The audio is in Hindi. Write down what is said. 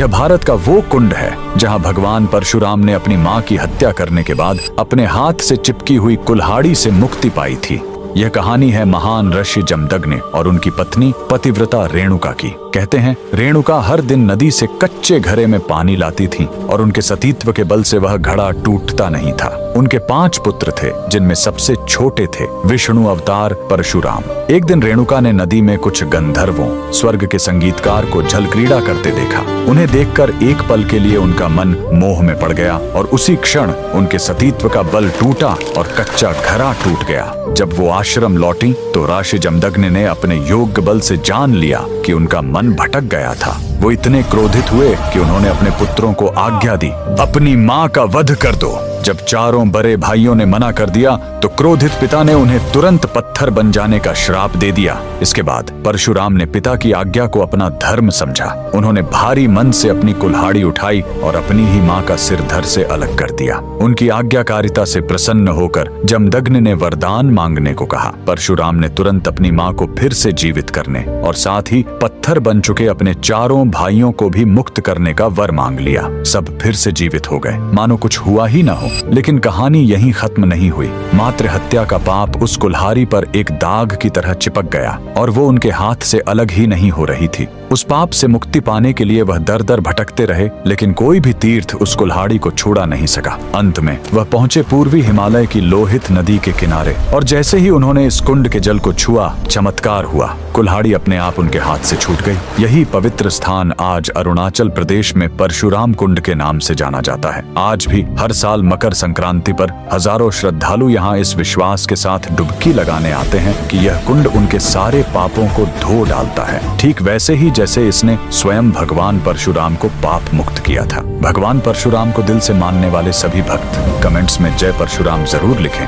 यह भारत का वो कुंड है जहां भगवान परशुराम ने अपनी मां की हत्या करने के बाद अपने हाथ से चिपकी हुई कुल्हाड़ी से मुक्ति पाई थी। यह कहानी है महान ऋषि जमदग्नि और उनकी पत्नी पतिव्रता रेणुका की। कहते हैं रेणुका हर दिन नदी से कच्चे घड़े में पानी लाती थी और उनके सतीत्व के बल से वह घड़ा टूटता नहीं था। उनके 5 पुत्र थे, जिनमें सबसे छोटे थे विष्णु अवतार परशुराम। एक दिन रेणुका ने नदी में कुछ गंधर्वों, स्वर्ग के संगीतकार को जल क्रीड़ा करते देखा। उन्हें देखकर एक पल के लिए उनका मन मोह में पड़ गया और उसी क्षण उनके सतीत्व का बल टूटा और कच्चा घड़ा टूट गया। जब वो आश्रम लौटी तो ऋषि जमदग्नि ने अपने योग बल से जान लिया कि उनका मन भटक गया था। वो इतने क्रोधित हुए कि उन्होंने अपने पुत्रों को आज्ञा दी, अपनी मां का वध कर दो। जब चारों बड़े भाइयों ने मना कर दिया तो क्रोधित पिता ने उन्हें तुरंत पत्थर बन जाने का श्राप दे दिया। इसके बाद परशुराम ने पिता की आज्ञा को अपना धर्म समझा। उन्होंने भारी मन से अपनी कुल्हाड़ी उठाई और अपनी ही मां का सिर धड़ से अलग कर दिया। उनकी आज्ञाकारिता से प्रसन्न होकर जमदग्नि ने वरदान मांगने को कहा। परशुराम ने तुरंत अपनी मां को फिर से जीवित करने और साथ ही पत्थर बन चुके अपने चारों भाइयों को भी मुक्त करने का वर मांग लिया। सब फिर से जीवित हो गए, मानो कुछ हुआ ही न हो। लेकिन कहानी यहीं खत्म नहीं हुई। मातृ हत्या का पाप उस कुल्हाड़ी पर एक दाग की तरह चिपक गया और वो उनके हाथ से अलग ही नहीं हो रही थी। उस पाप से मुक्ति पाने के लिए वह दर दर भटकते रहे, लेकिन कोई भी तीर्थ उस कुल्हाड़ी को छुड़ा नहीं सका। अंत में वह पहुंचे पूर्वी हिमालय की लोहित नदी के किनारे और जैसे ही उन्होंने इस कुंड के जल को छुआ, चमत्कार हुआ। कुल्हाड़ी अपने आप उनके हाथ से छूट गई। यही पवित्र स्थान आज अरुणाचल प्रदेश में परशुराम कुंड के नाम से जाना जाता है। आज भी हर साल मकर संक्रांति पर हजारों श्रद्धालु यहाँ इस विश्वास के साथ डुबकी लगाने आते हैं कि यह कुंड उनके सारे पापों को धो डालता है, ठीक वैसे ही जैसे इसने स्वयं भगवान परशुराम को पाप मुक्त किया था। भगवान परशुराम को दिल से मानने वाले सभी भक्त कमेंट्स में जय परशुराम जरूर लिखें।